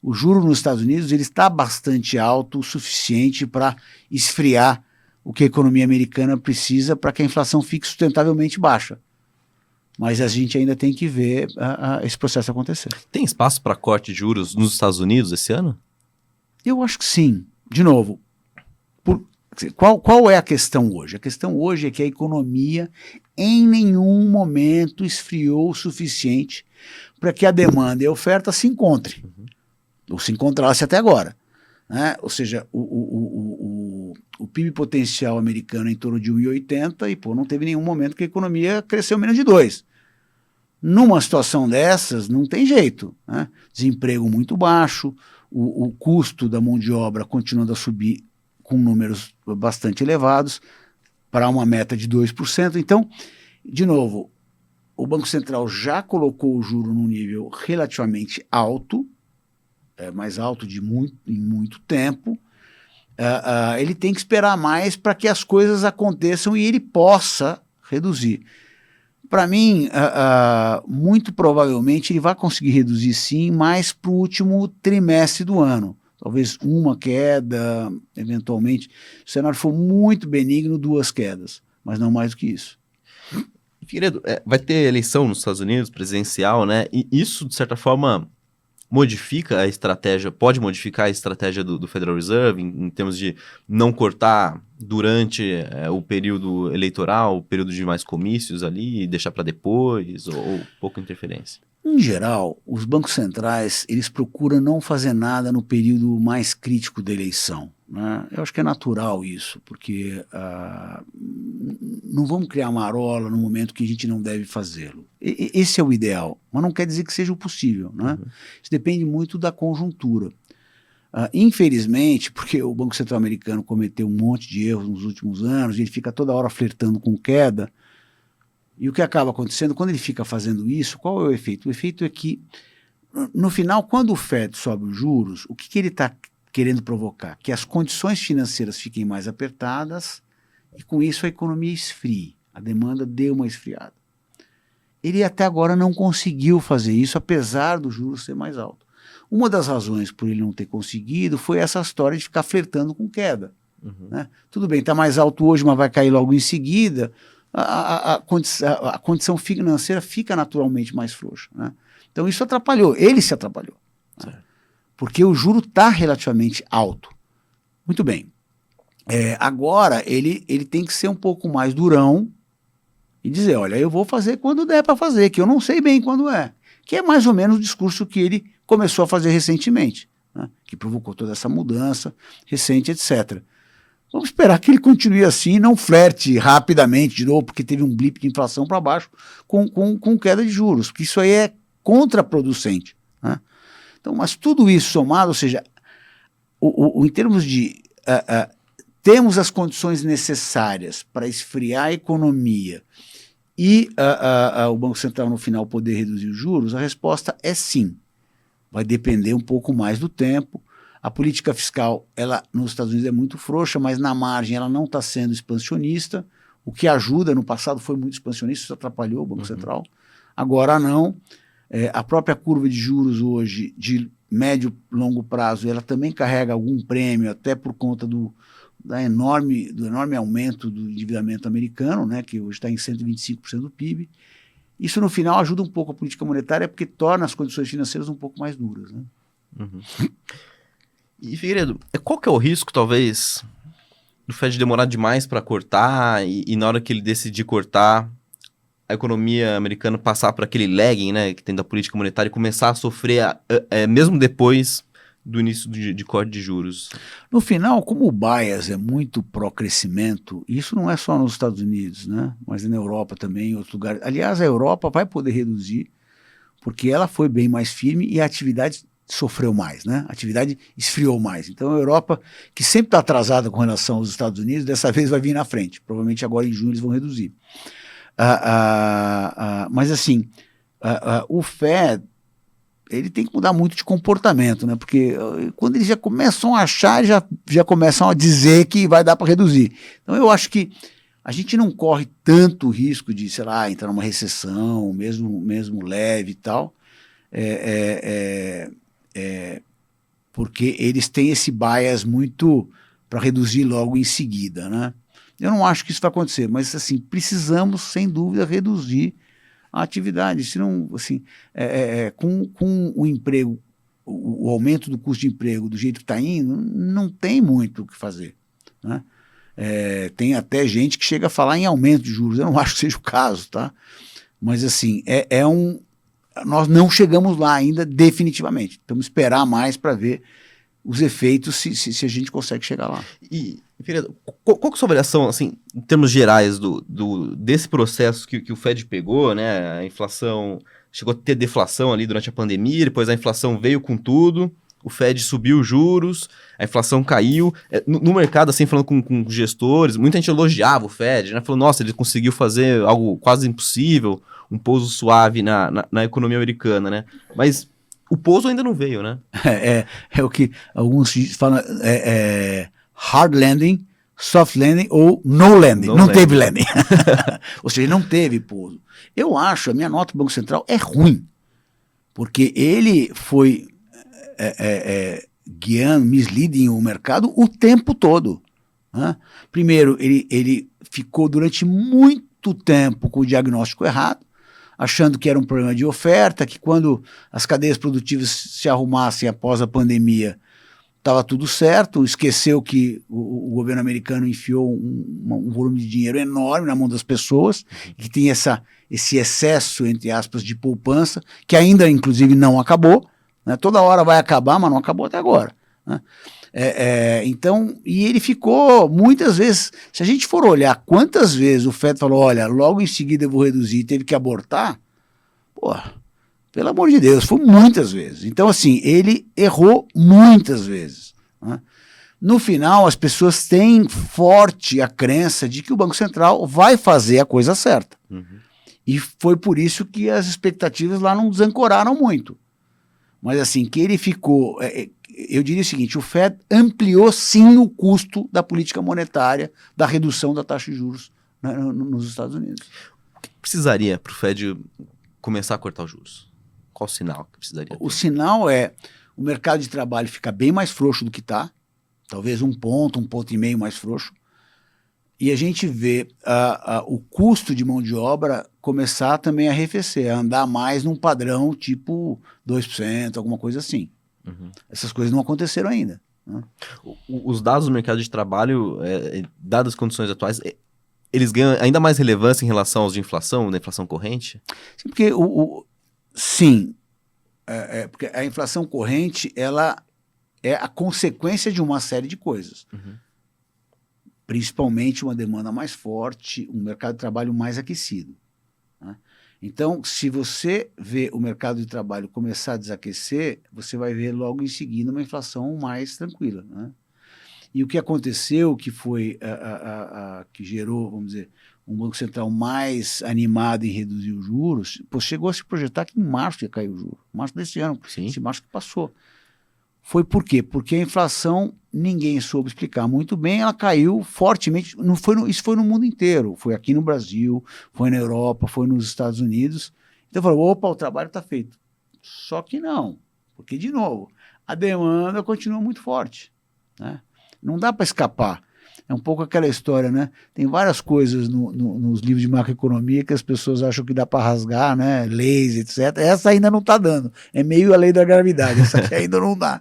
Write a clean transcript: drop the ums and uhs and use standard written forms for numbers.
o juro nos Estados Unidos ele está bastante alto o suficiente para esfriar o que a economia americana precisa para que a inflação fique sustentavelmente baixa. Mas a gente ainda tem que ver esse processo acontecer. Tem espaço para corte de juros nos Estados Unidos esse ano? Eu acho que sim. De novo, qual é a questão hoje? A questão hoje é que a economia em nenhum momento esfriou o suficiente para que a demanda e a oferta se encontrem. Ou se encontrasse até agora. Né? Ou seja, o PIB potencial americano é em torno de 1,80 e não teve nenhum momento que a economia cresceu menos de 2. Numa situação dessas, não tem jeito. Né? Desemprego muito baixo, o custo da mão de obra continuando a subir com números bastante elevados para uma meta de 2%. Então, de novo, o Banco Central já colocou o juro num nível relativamente alto, mais alto em muito tempo. Ele tem que esperar mais para que as coisas aconteçam e ele possa reduzir. Para mim, muito provavelmente ele vai conseguir reduzir sim, mais para o último trimestre do ano. Talvez uma queda, eventualmente. Se o cenário for muito benigno, 2 quedas, mas não mais do que isso. Figueiredo, vai ter eleição nos Estados Unidos, presidencial, né? E isso, de certa forma, modifica a estratégia, pode modificar a estratégia do Federal Reserve em termos de não cortar durante o período eleitoral, o período de mais comícios ali, e deixar para depois, ou pouca interferência? Em geral, os bancos centrais, eles procuram não fazer nada no período mais crítico da eleição. Né? Eu acho que é natural isso, porque não vamos criar marola no momento que a gente não deve fazê-lo. Esse é o ideal, mas não quer dizer que seja o possível. Né? Isso depende muito da conjuntura. Infelizmente, porque o Banco Central americano cometeu um monte de erros nos últimos anos, ele fica toda hora flertando com queda. E o que acaba acontecendo, quando ele fica fazendo isso, qual é o efeito? O efeito é que, no final, quando o Fed sobe os juros, o que ele está querendo provocar? Que as condições financeiras fiquem mais apertadas e, com isso, a economia esfrie. A demanda dê uma esfriada. Ele até agora não conseguiu fazer isso, apesar do juros ser mais alto. Uma das razões por ele não ter conseguido foi essa história de ficar flertando com queda. Né? Tudo bem, está mais alto hoje, mas vai cair logo em seguida. A condição financeira fica naturalmente mais frouxa. Né? Então isso atrapalhou, ele se atrapalhou. Né? Porque o juro está relativamente alto. Muito bem. Agora ele tem que ser um pouco mais durão e dizer, olha, eu vou fazer quando der para fazer, que eu não sei bem quando é. Que é mais ou menos o discurso que ele começou a fazer recentemente, né? Que provocou toda essa mudança recente, etc. Vamos esperar que ele continue assim, não flerte rapidamente de novo, porque teve um blip de inflação para baixo com queda de juros, porque isso aí é contraproducente. Né? Então, mas tudo isso somado, ou seja, em termos de temos as condições necessárias para esfriar a economia e o Banco Central no final poder reduzir os juros, a resposta é sim. Vai depender um pouco mais do tempo. A política fiscal, ela nos Estados Unidos é muito frouxa, mas na margem ela não está sendo expansionista, o que ajuda. No passado foi muito expansionista, isso atrapalhou o Banco Central. Agora não. A própria curva de juros hoje, de médio e longo prazo, ela também carrega algum prêmio, até por conta do enorme aumento do endividamento americano, né, que hoje está em 125% do PIB. Isso, no final, ajuda um pouco a política monetária, porque torna as condições financeiras um pouco mais duras. Né? E, Figueiredo, qual que é o risco, talvez, do Fed demorar demais para cortar e na hora que ele decidir cortar, a economia americana passar por aquele lagging, né, que tem da política monetária e começar a sofrer, mesmo depois do início de corte de juros? No final, como o bias é muito pró-crescimento, isso não é só nos Estados Unidos, né, mas na Europa também, em outros lugares. Aliás, a Europa vai poder reduzir, porque ela foi bem mais firme e a atividade sofreu mais, né? A atividade esfriou mais. Então a Europa, que sempre está atrasada com relação aos Estados Unidos, dessa vez vai vir na frente. Provavelmente agora em junho eles vão reduzir. Mas assim, o Fed, ele tem que mudar muito de comportamento, né? Porque quando eles já começam a achar, já começam a dizer que vai dar para reduzir. Então eu acho que a gente não corre tanto risco de, sei lá, entrar numa recessão, mesmo leve e tal. porque eles têm esse bias muito para reduzir logo em seguida, né? Eu não acho que isso vai acontecer, mas assim, precisamos, sem dúvida, reduzir a atividade. Senão, assim, com o emprego, o aumento do custo de emprego do jeito que está indo, não tem muito o que fazer, né? Tem até gente que chega a falar em aumento de juros. Eu não acho que seja o caso, tá? Mas assim, nós não chegamos lá ainda definitivamente. Temos que esperar mais para ver os efeitos se a gente consegue chegar lá. E, Figueiredo, qual que é a sua avaliação, assim, em termos gerais desse processo que o Fed pegou, né? A inflação chegou a ter deflação ali durante a pandemia, depois a inflação veio com tudo, o Fed subiu os juros, a inflação caiu. No mercado, assim, falando com gestores, muita gente elogiava o Fed, né? Falou, nossa, ele conseguiu fazer algo quase impossível, um pouso suave na economia americana, né? Mas o pouso ainda não veio, né? É o que alguns falam, hard landing, soft landing ou no landing. Não teve landing. Ou seja, não teve pouso. Eu acho, a minha nota do Banco Central é ruim, porque ele foi guiando, misleading o mercado o tempo todo, né? Primeiro, ele ficou durante muito tempo com o diagnóstico errado, achando que era um problema de oferta, que quando as cadeias produtivas se arrumassem após a pandemia, estava tudo certo, esqueceu que o governo americano enfiou um volume de dinheiro enorme na mão das pessoas, que tem esse excesso, entre aspas, de poupança, que ainda, inclusive, não acabou, né? Toda hora vai acabar, mas não acabou até agora, né? Então, e ele ficou muitas vezes, se a gente for olhar quantas vezes o Fed falou, olha, logo em seguida eu vou reduzir e teve que abortar, pô, pelo amor de Deus, foi muitas vezes. Então, assim, ele errou muitas vezes, né? No final, as pessoas têm forte a crença de que o Banco Central vai fazer a coisa certa. Uhum. E foi por isso que as expectativas lá não desancoraram muito. Mas assim, que ele ficou... eu diria o seguinte, o Fed ampliou sim o custo da política monetária, da redução da taxa de juros, né, nos Estados Unidos. O que precisaria para o Fed começar a cortar os juros? Qual o sinal que precisaria ter? O sinal é o mercado de trabalho ficar bem mais frouxo do que está, talvez um ponto e meio mais frouxo, e a gente vê o custo de mão de obra começar também a arrefecer, a andar mais num padrão tipo 2%, alguma coisa assim. Uhum. Essas coisas não aconteceram ainda, né? Os dados do mercado de trabalho, dadas as condições atuais, eles ganham ainda mais relevância em relação aos de inflação, da inflação corrente? Sim, porque sim, porque a inflação corrente ela é a consequência de uma série de coisas. Uhum. Principalmente uma demanda mais forte, um mercado de trabalho mais aquecido, né? Então, se você vê o mercado de trabalho começar a desaquecer, você vai ver logo em seguida uma inflação mais tranquila, né? E o que aconteceu, que foi que gerou, vamos dizer, um Banco Central mais animado em reduzir os juros, chegou a se projetar que em março ia cair o juro, março desse ano, esse março que passou. Foi por quê? Porque a inflação, ninguém soube explicar muito bem, ela caiu fortemente, isso foi no mundo inteiro, foi aqui no Brasil, foi na Europa, foi nos Estados Unidos. Então falou, opa, o trabalho está feito. Só que não, porque, de novo, a demanda continua muito forte, né? Não dá para escapar. É um pouco aquela história, né? Tem várias coisas nos livros de macroeconomia que as pessoas acham que dá para rasgar, né? Leis, etc. Essa ainda não está dando. É meio a lei da gravidade, essa aqui ainda não dá.